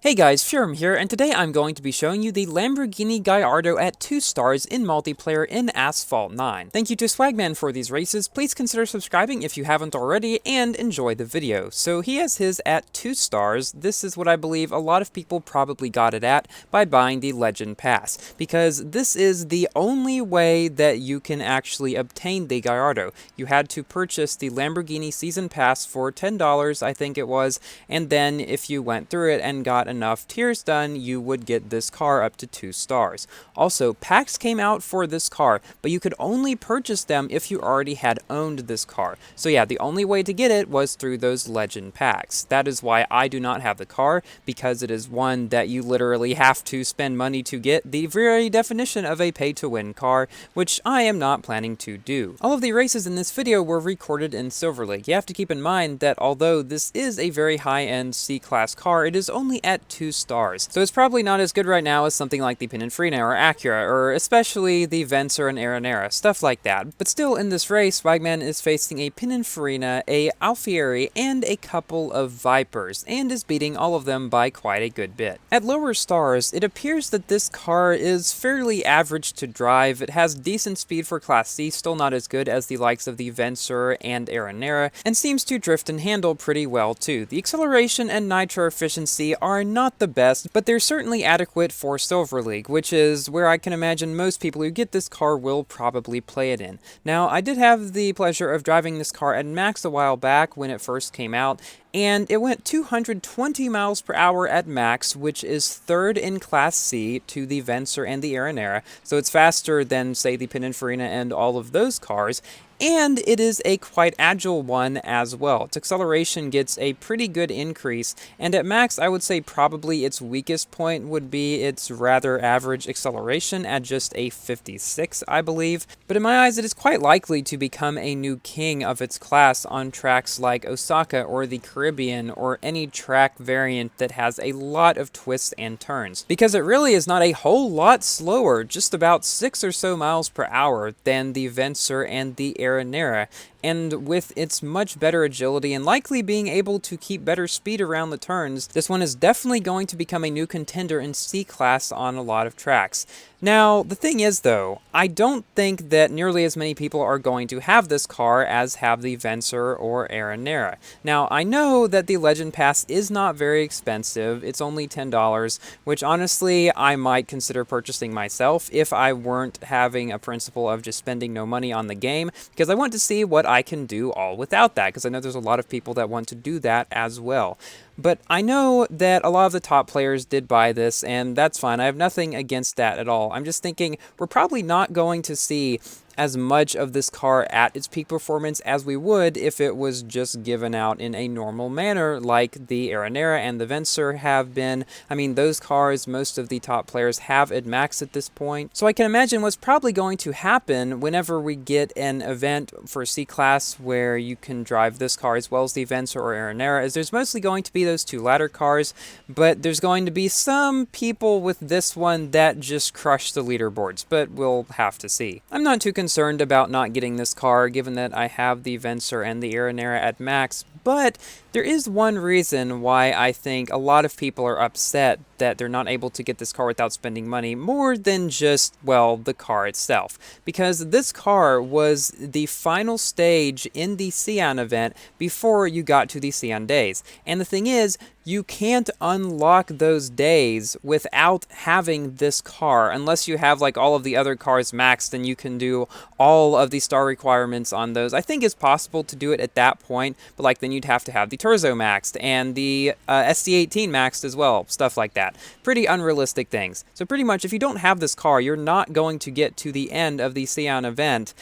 Hey guys, Furum here, and today I'm going to be showing you the Lamborghini Gallardo at 2 stars in multiplayer in Asphalt 9. Thank you to Swagman for these races. Please consider subscribing if you haven't already, and enjoy the video. So he has his at 2 stars. This is what I believe a lot of people probably got it at by buying the Legend Pass, because this is the only way that you can actually obtain the Gallardo. You had to purchase the Lamborghini Season Pass for $10, I think it was, and then if you went through it and got enough tiers done, you would get this car up to 2 stars. Also, packs came out for this car, but you could only purchase them if you already had owned this car. So yeah, the only way to get it was through those legend packs. That is why I do not have the car, because it is one that you literally have to spend money to get, the very definition of a pay-to-win car, which I am not planning to do. All of the races in this video were recorded in Silver League. You have to keep in mind that although this is a very high-end C-class car, it is only at 2 stars. So it's probably not as good right now as something like the Pininfarina or Acura, or especially the Vencer and Aranera, stuff like that. But still, in this race, Swagman is facing a Pininfarina, a Alfieri, and a couple of Vipers, and is beating all of them by quite a good bit. At lower stars, it appears that this car is fairly average to drive. It has decent speed for Class C, still not as good as the likes of the Vencer and Aranera, and seems to drift and handle pretty well too. The acceleration and nitro efficiency are not the best, but they're certainly adequate for Silver League, which is where I can imagine most people who get this car will probably play it in. Now, I did have the pleasure of driving this car at max a while back when it first came out, and it went 220 miles per hour at max, which is third in Class C to the Vencer and the Aranera, so it's faster than, say, the Pininfarina and all of those cars. And it is a quite agile one as well. Its acceleration gets a pretty good increase, and at max I would say probably its weakest point would be its rather average acceleration at just a 56, I believe. But in my eyes, it is quite likely to become a new king of its class on tracks like Osaka or the Caribbean, or any track variant that has a lot of twists and turns. Because it really is not a whole lot slower, just about 6 or so miles per hour, than the Vencer and the Aranera, and with its much better agility and likely being able to keep better speed around the turns, this one is definitely going to become a new contender in C-Class on a lot of tracks. Now, the thing is though, I don't think that nearly as many people are going to have this car as have the Vencer or Aranera. Now, I know that the Legend Pass is not very expensive, it's only $10, which honestly I might consider purchasing myself if I weren't having a principle of just spending no money on the game, because I want to see what I can do all without that, because I know there's a lot of people that want to do that as well. But I know that a lot of the top players did buy this, and that's fine. I have nothing against that at all. I'm just thinking we're probably not going to see as much of this car at its peak performance as we would if it was just given out in a normal manner like the Aranera and the Vencer have been. I mean, those cars, most of the top players have at max at this point. So I can imagine what's probably going to happen whenever we get an event for C-Class where you can drive this car as well as the Vencer or Aranera, is there's mostly going to be those two latter cars, but there's going to be some people with this one that just crush the leaderboards, but we'll have to see. I'm not too concerned about not getting this car, given that I have the Vencer and the Aranera at max, but there is one reason why I think a lot of people are upset that they're not able to get this car without spending money, more than just, well, the car itself. Because this car was the final stage in the Xi'an event before you got to the Xi'an days. And the thing is, you can't unlock those days without having this car, unless you have like all of the other cars maxed and you can do all of the star requirements on those. I think it's possible to do it at that point, but like then you'd have to have the Turzo maxed and the SC18 maxed as well, stuff like that. Pretty unrealistic things. So pretty much if you don't have this car, you're not going to get to the end of the Xi'an event.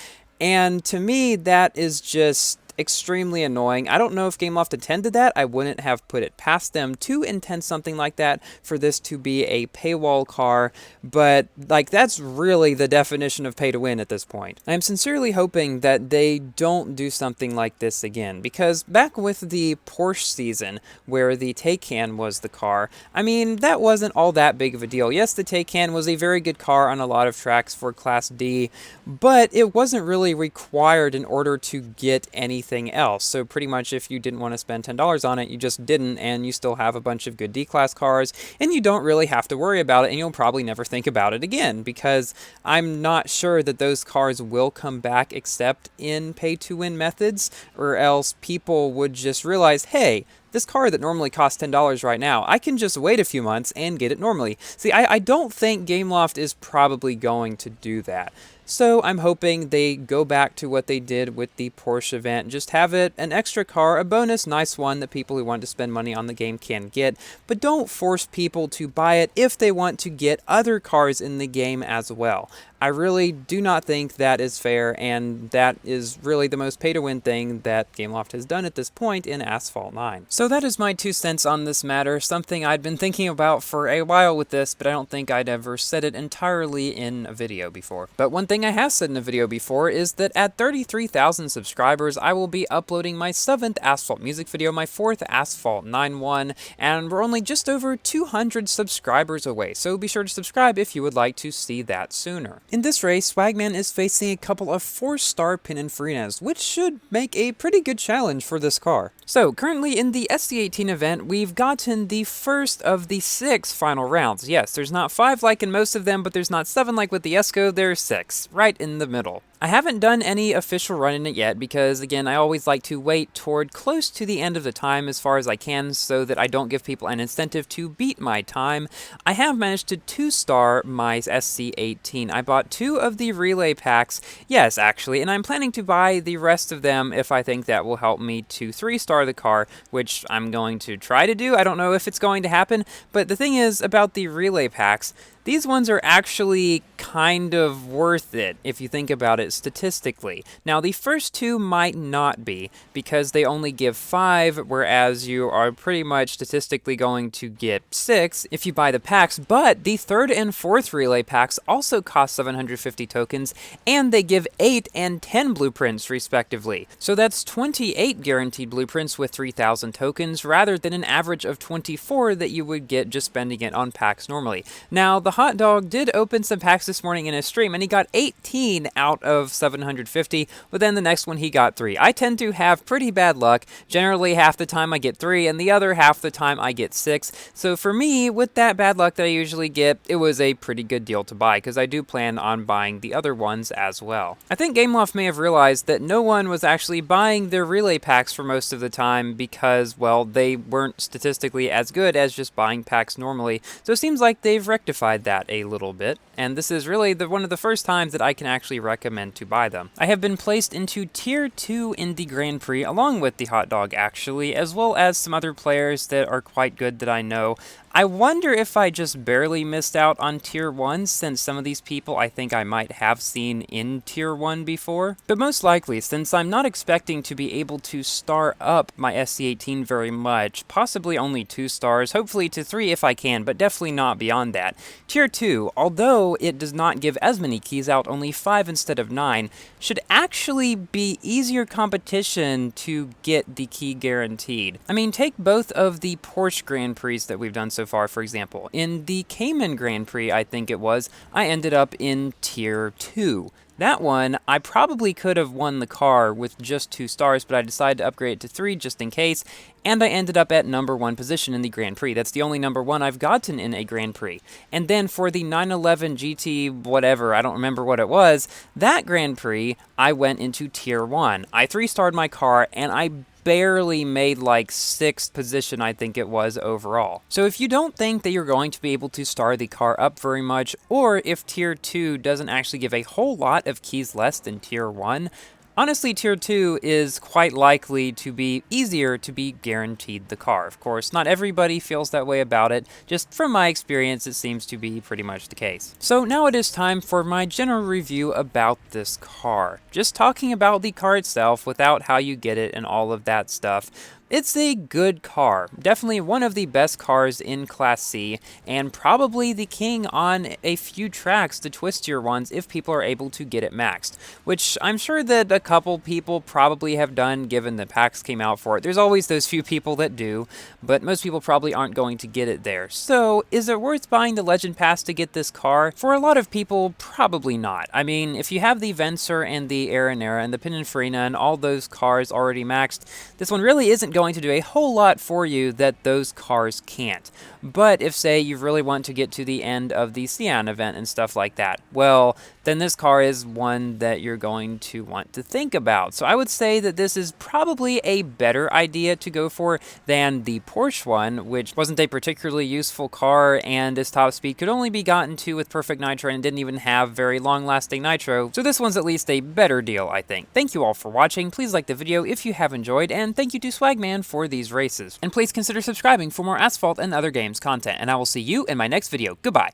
And to me, that is just extremely annoying. I don't know if GameLoft intended that. I wouldn't have put it past them to intend something like that for this to be a paywall car, but like that's really the definition of pay to win at this point. I am sincerely hoping that they don't do something like this again, because back with the Porsche season where the Taycan was the car, I mean, that wasn't all that big of a deal. Yes, the Taycan was a very good car on a lot of tracks for Class D, but it wasn't really required in order to get anything anything else. So pretty much if you didn't want to spend $10 on it, you just didn't, and you still have a bunch of good D-Class cars, and you don't really have to worry about it, and you'll probably never think about it again, because I'm not sure that those cars will come back except in pay-to-win methods, or else people would just realize, hey, this car that normally costs $10 right now, I can just wait a few months and get it normally. See, I don't think Gameloft is probably going to do that. So I'm hoping they go back to what they did with the Porsche event. Just have it an extra car, a bonus, nice one that people who want to spend money on the game can get. But don't force people to buy it if they want to get other cars in the game as well. I really do not think that is fair, and that is really the most pay-to-win thing that Gameloft has done at this point in Asphalt 9. So that is my 2 cents on this matter, something I'd been thinking about for a while with this, but I don't think I'd ever said it entirely in a video before. But one thing I have said in a video before is that at 33,000 subscribers, I will be uploading my 7th Asphalt music video, my 4th Asphalt 9 one, and we're only just over 200 subscribers away, so be sure to subscribe if you would like to see that sooner. In this race, Swagman is facing a couple of 4-star Pininfarinas, which should make a pretty good challenge for this car. So, currently in the SC18 event, we've gotten the first of the 6 final rounds. Yes, there's not 5 like in most of them, but there's not 7 like with the ESCO, there's 6, right in the middle. I haven't done any official run in it yet because, again, I always like to wait toward close to the end of the time as far as I can so that I don't give people an incentive to beat my time. I have managed to 2-star my SC18. I bought 2 of the relay packs, yes, actually, and I'm planning to buy the rest of them if I think that will help me to 3-star the car, which I'm going to try to do. I don't know if it's going to happen, but the thing is about the relay packs, these ones are actually kind of worth it if you think about it statistically. Now, the first 2 might not be because they only give 5, whereas you are pretty much statistically going to get 6 if you buy the packs, but the 3rd and 4th relay packs also cost 750 tokens, and they give 8 and 10 blueprints respectively. So that's 28 guaranteed blueprints with 3,000 tokens rather than an average of 24 that you would get just spending it on packs normally. Now, the Hot Dog did open some packs this morning in his stream, and he got 18 out of 750, but then the next one he got 3. I tend to have pretty bad luck. Generally, half the time I get 3, and the other half the time I get 6. So for me, with that bad luck that I usually get, it was a pretty good deal to buy, because I do plan on buying the other ones as well. I think Gameloft may have realized that no one was actually buying their relay packs for most of the time because, well, they weren't statistically as good as just buying packs normally. So it seems like they've rectified that a little bit, and this is really one of the first times that I can actually recommend to buy them. I have been placed into Tier 2 in the Grand Prix, along with the Hot Dog actually, as well as some other players that are quite good that I know. I wonder if I just barely missed out on Tier 1, since some of these people I think I might have seen in Tier 1 before. But most likely, since I'm not expecting to be able to star up my SC18 very much, possibly only 2 stars, hopefully to 3 if I can, but definitely not beyond that. Tier 2, although it does not give as many keys out, only 5 instead of 9, should actually be easier competition to get the key guaranteed. I mean, take both of the Porsche Grand Prix that we've done so far, for example. In the Cayman Grand Prix, I think it was, I ended up in Tier 2. That one, I probably could have won the car with just 2 stars, but I decided to upgrade it to 3 just in case, and I ended up at number 1 position in the Grand Prix. That's the only number 1 I've gotten in a Grand Prix. And then for the 911 GT whatever, I don't remember what it was, that Grand Prix, I went into Tier 1. I 3-starred my car, and I barely made like 6th position, I think it was, overall. So if you don't think that you're going to be able to star the car up very much, or if Tier 2 doesn't actually give a whole lot of keys less than Tier 1, honestly, Tier 2 is quite likely to be easier to be guaranteed the car. Of course, not everybody feels that way about it. Just from my experience, it seems to be pretty much the case. So now it is time for my general review about this car. Just talking about the car itself without how you get it and all of that stuff. It's a good car, definitely one of the best cars in Class C, and probably the king on a few tracks, the twistier ones, if people are able to get it maxed, which I'm sure that a couple people probably have done given the packs came out for it. There's always those few people that do, but most people probably aren't going to get it there. So, is it worth buying the Legend Pass to get this car? For a lot of people, probably not. I mean, if you have the Vencer and the Aranera and the Pininfarina and all those cars already maxed, this one really isn't going to do a whole lot for you that those cars can't. But if, say, you really want to get to the end of the Sian event and stuff like that, well, then this car is one that you're going to want to think about. So I would say that this is probably a better idea to go for than the Porsche one, which wasn't a particularly useful car, and its top speed could only be gotten to with perfect nitro and didn't even have very long-lasting nitro. So this one's at least a better deal, I think. Thank you all for watching. Please like the video if you have enjoyed, and thank you to Swagman for these races. And please consider subscribing for more Asphalt and other games content, and I will see you in my next video. Goodbye!